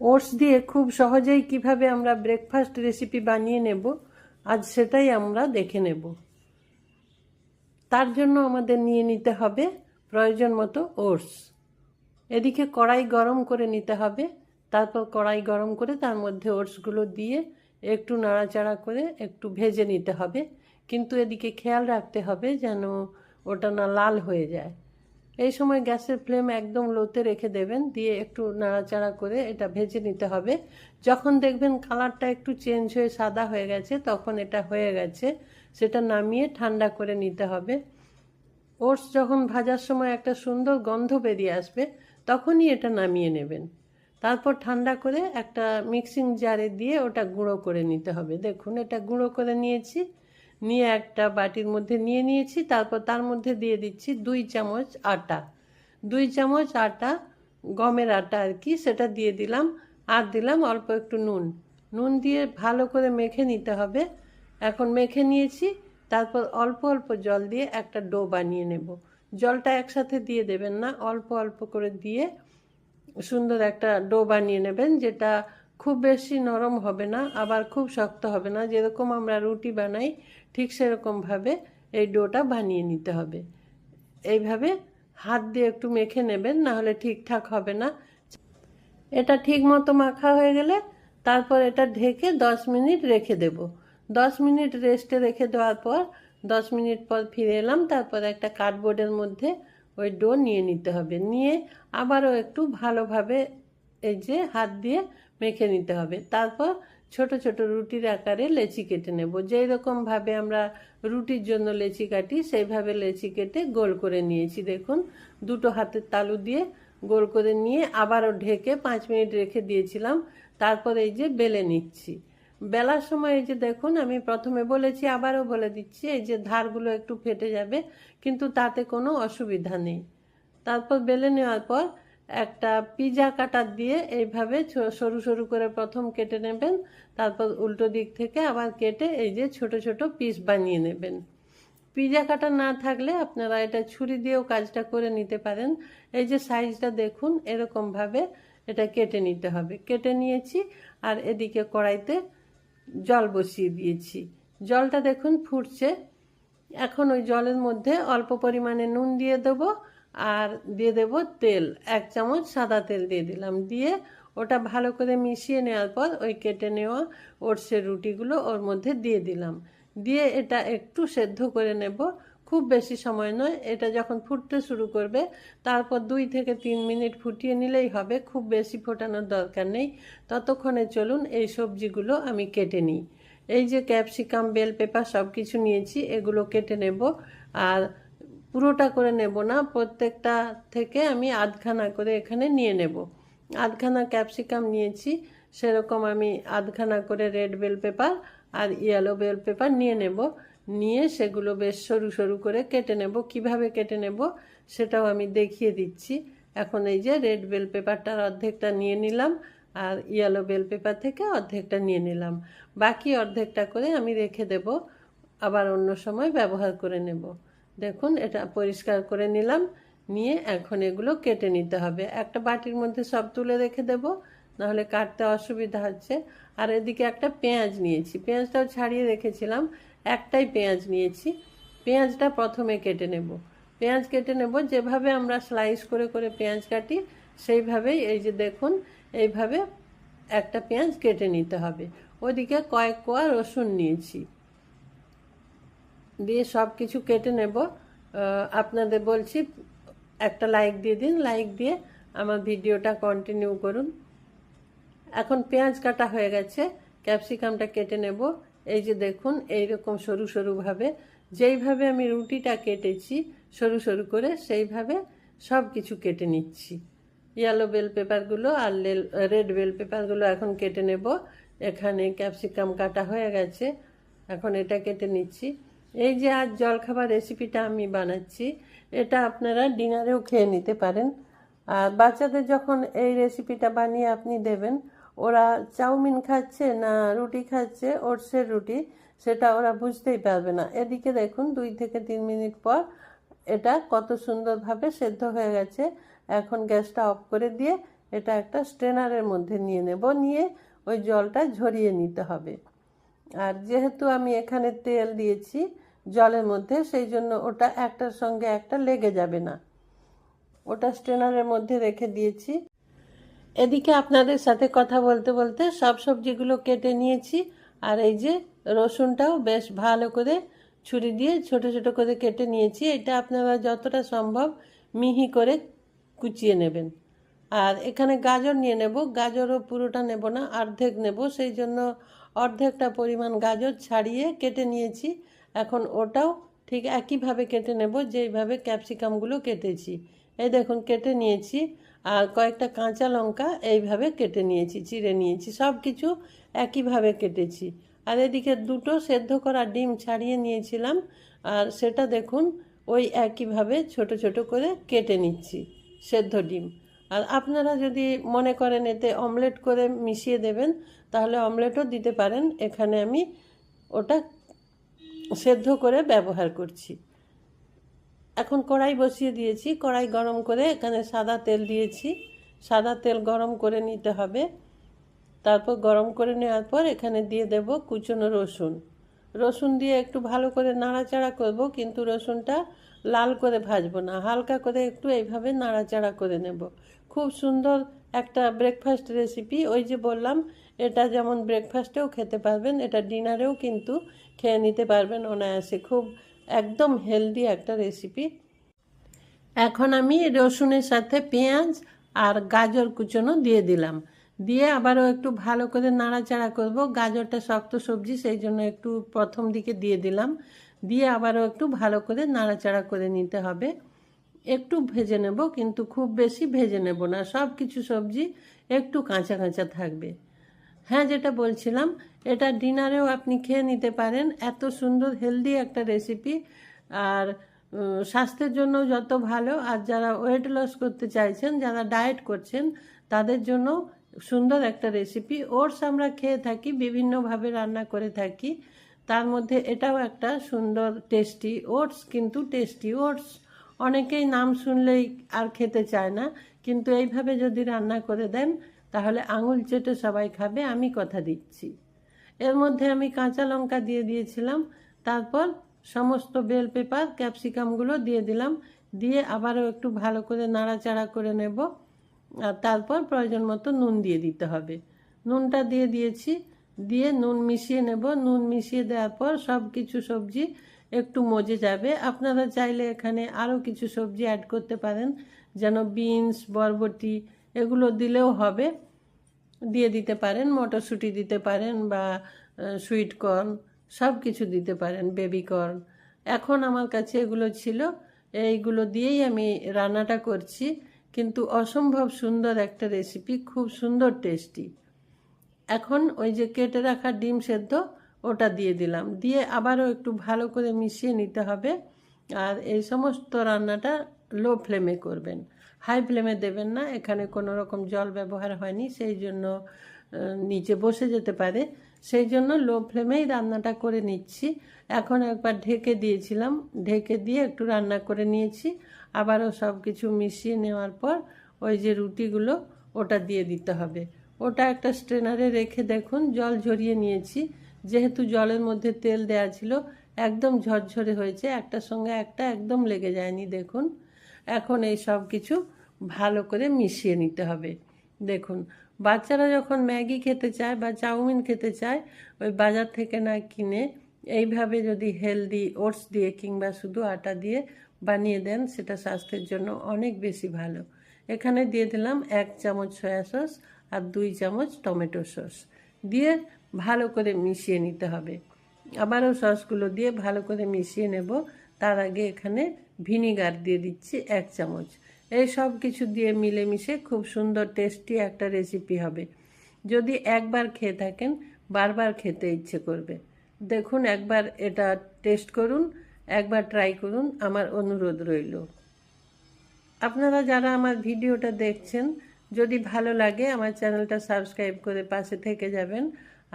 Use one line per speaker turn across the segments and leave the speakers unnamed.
Oats দিয়ে খুব সহজেই কিভাবে আমরা ব্রেকফাস্ট রেসিপি বানিয়ে নেব আজ সেটাই আমরা দেখে নেব। তার জন্য আমাদের নিয়ে নিতে হবে প্রয়োজন মতো ওটস। এদিকে কড়াই গরম করে নিতে হবে। তারপর কড়াই গরম করে তার মধ্যে ওটসগুলো দিয়ে একটু নাড়াচাড়া করে একটু ভেজে নিতে হবে, কিন্তু এদিকে খেয়াল রাখতে হবে যেন ওটা না লাল হয়ে যায়। এই সময় গ্যাসের ফ্লেম একদম লোতে রেখে দেবেন, দিয়ে একটু নাড়াচাড়া করে এটা ভেজে নিতে হবে। যখন দেখবেন কালারটা একটু চেঞ্জ হয়ে সাদা হয়ে গেছে তখন এটা হয়ে গেছে, সেটা নামিয়ে ঠান্ডা করে নিতে হবে। ওটস যখন ভাজার সময় একটা সুন্দর গন্ধ বেরিয়ে আসবে তখনই এটা নামিয়ে নেবেন। তারপর ঠান্ডা করে একটা মিক্সিং জারে দিয়ে ওটা গুঁড়ো করে নিতে হবে। দেখুন এটা গুঁড়ো করে নিয়েছি, নিয়ে একটা বাটির মধ্যে নিয়ে নিয়েছি। তারপর তার মধ্যে দিয়ে দিচ্ছি 2 চামচ আটা। 2 চামচ আটা, গমের আটা আর কি, সেটা দিয়ে দিলাম। আর দিলাম অল্প একটু নুন। নুন দিয়ে ভালো করে মেখে নিতে হবে। এখন মেখে নিয়েছি, তারপর অল্প অল্প জল দিয়ে একটা ডো বানিয়ে নেব। জলটা একসাথে দিয়ে দেবেন না, অল্প অল্প করে দিয়ে সুন্দর একটা ডো বানিয়ে নেবেন, যেটা খুব বেশি নরম হবে না আবার খুব শক্ত হবে না। যেরকম আমরা রুটি বানাই ঠিক সেরকমভাবে এই ডোটা বানিয়ে নিতে হবে। এইভাবে হাত দিয়ে একটু মেখে নেবেন, নাহলে ঠিকঠাক হবে না। এটা ঠিক মতো মাখা হয়ে গেলে তারপর এটা ঢেকে 10 মিনিট রেখে দেব। 10 মিনিট রেস্টে রেখে দেওয়ার পর 10 মিনিট পর ফিরে এলাম। তারপর একটা কার্ডবোর্ডের মধ্যে ওই ডো নিয়ে নিতে হবে, নিয়ে আবারও একটু ভালোভাবে এই যে হাত দিয়ে মেখে নিতে হবে। তারপর ছোট ছোট রুটির আকারে লেচি কেটে নেব। যেই রকমভাবে আমরা রুটির জন্য লেচি কাটি সেইভাবে লেচি কেটে গোল করে নিয়েছি। দেখুন দুটো হাতের তালু দিয়ে গোল করে নিয়ে আবারও ঢেকে 5 মিনিট রেখে দিয়েছিলাম। তারপর এই যে বেলে নিচ্ছি। বেলার সময় এই যে দেখুন, আমি প্রথমে বলেছি আবারও বলে দিচ্ছি, এই যে ধারগুলো একটু ফেটে যাবে, কিন্তু তাতে কোনো অসুবিধা নেই। তারপর বেলে নেওয়ার পর একটা পিজা কাটার দিয়ে এইভাবে সরু সরু করে প্রথম কেটে নেবেন। তারপর উল্টো দিক থেকে আবার কেটে এই যে ছোট ছোট পিস বানিয়ে নেবেন। পিজা কাটা না থাকলে আপনারা এটা ছুরি দিয়েও কাজটা করে নিতে পারেন। এই যে সাইজটা দেখুন, এরকমভাবে এটা কেটে নিতে হবে। কেটে নিয়েছি, আর এদিকে কড়াইতে জল বসিয়ে দিয়েছি। জলটা দেখুন ফুটছে। এখন ওই জলের মধ্যে অল্প পরিমাণে নুন দিয়ে দেবো, আর দিয়ে দেব তেল। 1 চামচ সাদা তেল দিয়ে দিলাম। দিয়ে ওটা ভালো করে মিশিয়ে নেওয়ার পর ওই কেটে নেওয়া ওটসের রুটিগুলো ওর মধ্যে দিয়ে দিলাম। দিয়ে এটা একটু সেদ্ধ করে নেব, খুব বেশি সময় নয়। এটা যখন ফুটতে শুরু করবে তারপর 2 থেকে 3 মিনিট ফুটিয়ে নিলেই হবে, খুব বেশি ফোটানোর দরকার নেই। ততক্ষণে চলুন এই সবজিগুলো আমি কেটে নিই। এই যে ক্যাপসিকাম, বেল পেপার সব কিছু নিয়েছি, এগুলো কেটে নেব। আর পুরোটা করে নেব না, প্রত্যেকটা থেকে আমি আধখানা করে এখানে নিয়ে নেব। আধখানা ক্যাপসিকাম নিয়েছি, সেরকম আমি আধখানা করে রেড বেল পেপার আর ইয়েলো বেল পেপার নিয়ে নেব। নিয়ে সেগুলো বেশ সরু সরু করে কেটে নেব। কিভাবে কেটে নেব সেটাও আমি দেখিয়ে দিচ্ছি। এখন এই যে রেড বেল পেপারটার অর্ধেকটা নিয়ে নিলাম, আর ইয়েলো বেল পেপার থেকে অর্ধেকটা নিয়ে নিলাম। বাকি অর্ধেকটা করে আমি রেখে দেব, আবার অন্য সময় ব্যবহার করে নেব। দেখুন এটা পরিষ্কার করে নিলাম। নিয়ে এখন এগুলো কেটে নিতে হবে। একটা বাটির মধ্যে সব তুলে রেখে দেব, নাহলে কাটতে অসুবিধা হচ্ছে। আর এদিকে একটা পেঁয়াজ নিয়েছি, পেঁয়াজটাও ছাড়িয়ে রেখেছিলাম। একটাই পেঁয়াজ নিয়েছি। পেঁয়াজটা প্রথমে কেটে নেব। পেঁয়াজ কেটে নেব যেভাবে আমরা স্লাইস করে করে পেঁয়াজ কাটি সেইভাবেই। এই যে দেখুন এইভাবে একটা পেঁয়াজ কেটে নিতে হবে। ওদিকে কয়েক কোয়া রসুন নিয়েছি, দিয়ে সব কিছু কেটে নেব। আপনাদের বলছি একটা লাইক দিয়ে দিন, লাইক দিয়ে আমার ভিডিওটা কন্টিনিউ করুন। এখন পেঁয়াজ কাটা হয়ে গেছে, ক্যাপসিকামটা কেটে নেব। এই যে দেখুন এইরকম সরু সরুভাবে, যেইভাবে আমি রুটিটা কেটেছি সরু সরু করে সেইভাবে সব কিছু কেটে নিচ্ছি। ইয়েলো বেল পেপারগুলো আর রেড বেল পেপারগুলো এখন কেটে নেব। এখানে ক্যাপসিকাম কাটা হয়ে গেছে, এখন এটা কেটে নিচ্ছি। এই যে আজ জলখাবার রেসিপিটা আমি বানাচ্ছি, এটা আপনারা ডিনারেও খেয়ে নিতে পারেন। আর বাচ্চাদের যখন এই রেসিপিটা বানিয়ে আপনি দেবেন, ওরা চাউমিন খাচ্ছে না রুটি খাচ্ছে, ওটসের রুটি, সেটা ওরা বুঝতেই পারবে না। এদিকে দেখুন 2 থেকে 3 মিনিট পর এটা কত সুন্দরভাবে সেদ্ধ হয়ে গেছে। এখন গ্যাসটা অফ করে দিয়ে এটা একটা স্ট্রেনারের মধ্যে নিয়ে নেব, নিয়ে ওই জলটা ঝরিয়ে নিতে হবে। আর যেহেতু আমি এখানে তেল দিয়েছি জলের মধ্যে, সেই জন্য ওটা একটার সঙ্গে একটা লেগে যাবে না। ওটা স্ট্রেনারের মধ্যে রেখে দিয়েছি। এদিকে আপনাদের সাথে কথা বলতে বলতে সব সবজিগুলো কেটে নিয়েছি। আর এই যে রসুনটাও বেশ ভালো করে ছুরি দিয়ে ছোট ছোট করে কেটে নিয়েছি। এটা আপনারা যতটা সম্ভব মিহি করে কুচিয়ে নেবেন। আর এখানে গাজর নিয়ে নেব, গাজরও পুরোটা নেব না, অর্ধেক নেব, সেই জন্য অর্ধেকটা পরিমাণ গাজর ছাড়িয়ে কেটে নিয়েছি। এখন ওটাও ঠিক একইভাবে কেটে নেব যেইভাবে ক্যাপসিকামগুলো কেটেছি। এই দেখুন কেটে নিয়েছি। আর কয়েকটা কাঁচা লঙ্কা এইভাবে কেটে নিয়েছি, চিড়ে নিয়েছি, সব কিছু একইভাবে কেটেছি। আর এদিকে দুটো সেদ্ধ করা ডিম ছাড়িয়ে নিয়েছিলাম, আর সেটা দেখুন ওই একইভাবে ছোট ছোট করে কেটে নিচ্ছি, সেদ্ধ ডিম। আর আপনারা যদি মনে করেন এতে অমলেট করে মিশিয়ে দেবেন তাহলে অমলেটও দিতে পারেন। এখানে আমি ওটা সেদ্ধ করে ব্যবহার করছি। এখন কড়াই বসিয়ে দিয়েছি, কড়াই গরম করে এখানে সাদা তেল দিয়েছি। সাদা তেল গরম করে নিতে হবে। তারপর গরম করে নেওয়ার পর এখানে দিয়ে দেব কুচনো রসুন। রসুন দিয়ে একটু ভালো করে নাড়াচাড়া করব, কিন্তু রসুনটা লাল করে ভাজবো না, হালকা করে একটু এইভাবে নাড়াচাড়া করে নেব। খুব সুন্দর একটা ব্রেকফাস্ট রেসিপি। ওই যে বললাম, এটা যেমন ব্রেকফাস্টেও খেতে পারবেন, এটা ডিনারেও কিন্তু খেয়ে নিতে পারবেন অনায়াসে। খুব একদম হেলদি একটা রেসিপি। এখন আমি রসুনের সাথে পেঁয়াজ আর গাজর কুচনো দিয়ে দিলাম, দিয়ে আবারও একটু ভালো করে নাড়াচাড়া করব। গাজরটা শক্ত সবজি, সেই জন্য একটু প্রথম দিকে দিয়ে দিলাম, দিয়ে আবারও একটু ভালো করে নাড়াচাড়া করে নিতে হবে। একটু ভেজে নেব, কিন্তু খুব বেশি ভেজে নেব না, সব কিছু সবজি একটু কাঁচা কাঁচা থাকবে। হ্যাঁ, যেটা বলছিলাম, এটা ডিনারেও আপনি খেয়ে নিতে পারেন, এত সুন্দর হেলদি একটা রেসিপি। আর স্বাস্থ্যের জন্য যত ভালো। আর যারা ওয়েট লস করতে চাইছেন, যারা ডায়েট করছেন, তাদের জন্য সুন্দর একটা রেসিপি। ওটস আমরা খেয়ে থাকি, বিভিন্নভাবে রান্না করে থাকি, তার মধ্যে এটাও একটা সুন্দর টেস্টি ওটস। কিন্তু টেস্টি ওটস অনেকেই নাম শুনলেই আর খেতে চায় না, কিন্তু এইভাবে যদি রান্না করে দেন তাহলে আঙুল চেটে সবাই খাবে, আমি কথা দিচ্ছি। এর মধ্যে আমি কাঁচা লঙ্কা দিয়ে দিয়েছিলাম, তারপর সমস্ত বেল পেপার ক্যাপসিকামগুলো দিয়ে দিলাম, দিয়ে আবারও একটু ভালো করে নাড়াচাড়া করে নেব। আর তারপর প্রয়োজন মতো নুন দিয়ে দিতে হবে। নুনটা দিয়ে দিয়েছি, দিয়ে নুন মিশিয়ে নেব। নুন মিশিয়ে দেওয়ার পর সব কিছু সবজি একটু মজে যাবে। আপনারা চাইলে এখানে আরও কিছু সবজি অ্যাড করতে পারেন, যেন বিনস, বরবটি এগুলো দিলেও হবে, দিয়ে দিতে পারেন। মটরশুঁটি দিতে পারেন বা সুইট কর্ন, সব কিছু দিতে পারেন, বেবি কর্ন। এখন আমার কাছে এগুলো ছিল, এইগুলো দিয়েই আমি রান্নাটা করছি। কিন্তু অসম্ভব সুন্দর একটা রেসিপি, খুব সুন্দর টেস্টি। এখন ওই যে কেটে রাখা ডিম সেদ্ধ ওটা দিয়ে দিলাম, দিয়ে আবারও একটু ভালো করে মিশিয়ে নিতে হবে। আর এই সমস্ত রান্নাটা লো ফ্লেমে করবেন, হাই ফ্লেমে দেবেন না। এখানে কোনো রকম জল ব্যবহার হয়নি, সেই জন্য নিচে বসে যেতে পারে, সেই জন্য লো ফ্লেমেই রান্নাটা করে নিচ্ছি। এখন একবার ঢেকে দিয়েছিলাম, ঢেকে দিয়ে একটু রান্না করে নিয়েছি। আবারও সব কিছু মিশিয়ে নেওয়ার পর ওই যে রুটিগুলো ওটা দিয়ে দিতে হবে। ওটা একটা স্ট্রেনারে রেখে দেখুন জল ঝরিয়ে নিয়েছি, যেহেতু জলের মধ্যে তেল দেওয়া ছিল একদম ঝরঝরে হয়েছে, একটার সঙ্গে একটা একদম লেগে যায়নি দেখুন। এখন এই সব কিছু ভালো করে মিশিয়ে নিতে হবে। দেখুন, বাচ্চারা যখন ম্যাগি খেতে চায় বা চাউমিন খেতে চায়, ওই বাজার থেকে না কিনে এইভাবে যদি হেলদি ওটস দিয়ে কিংবা শুধু আটা দিয়ে বানিয়ে দেন, সেটা স্বাস্থ্যের জন্য অনেক বেশি ভালো। এখানে দিয়ে দিলাম 1 চামচ সয়া সস আর 2 চামচ টমেটো সস, দিয়ে ভালো করে মিশিয়ে নিতে হবে। আবারও সসগুলো দিয়ে ভালো করে মিশিয়ে নেব। তার আগে এখানে ভিনিগার দিয়ে দিচ্ছি 1 চামচ। এই সব কিছু দিয়ে মিলেমিশে খুব সুন্দর টেস্টি একটা রেসিপি হবে। যদি একবার খেয়ে থাকেন বারবার খেতে ইচ্ছে করবে। দেখুন, একবার এটা টেস্ট করুন, একবার ট্রাই করুন, আমার অনুরোধ রইল। আপনারা যারা আমার ভিডিওটা দেখছেন, যদি ভালো লাগে আমার চ্যানেলটা সাবস্ক্রাইব করে পাশে থেকে যাবেন,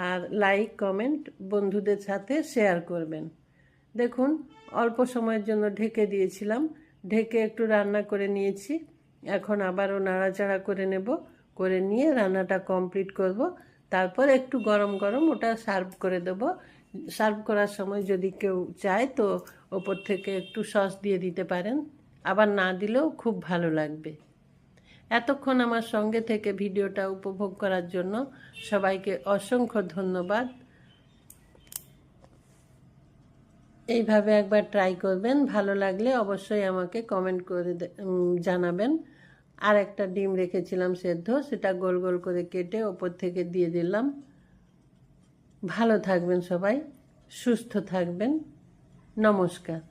আর লাইক কমেন্ট বন্ধুদের সাথে শেয়ার করবেন। দেখুন, অল্প সময়ের জন্য ঢেকে দিয়েছিলাম, ঢেকে একটু রান্না করে নিয়েছি। এখন আবারও নাড়াচাড়া করে নেব। করে নিয়ে রান্নাটা কমপ্লিট করব। তারপর একটু গরম গরম ওটা সার্ভ করে দেবো। সার্ভ করার সময় যদি কেউ চায় তো ওপর থেকে একটু সস দিয়ে দিতে পারেন, আবার না দিলেও খুব ভালো লাগবে। এতক্ষণ আমার সঙ্গে থেকে ভিডিওটা উপভোগ করার জন্য সবাইকে অসংখ্য ধন্যবাদ। এইভাবে একবার ট্রাই করবেন, ভালো লাগলে অবশ্যই আমাকে কমেন্ট করে জানাবেন। আর একটা ডিম রেখেছিলাম সেদ্ধ, সেটা গোল গোল করে কেটে ওপর থেকে দিয়ে দিলাম। ভালো থাকবেন সবাই, সুস্থ থাকবেন। নমস্কার।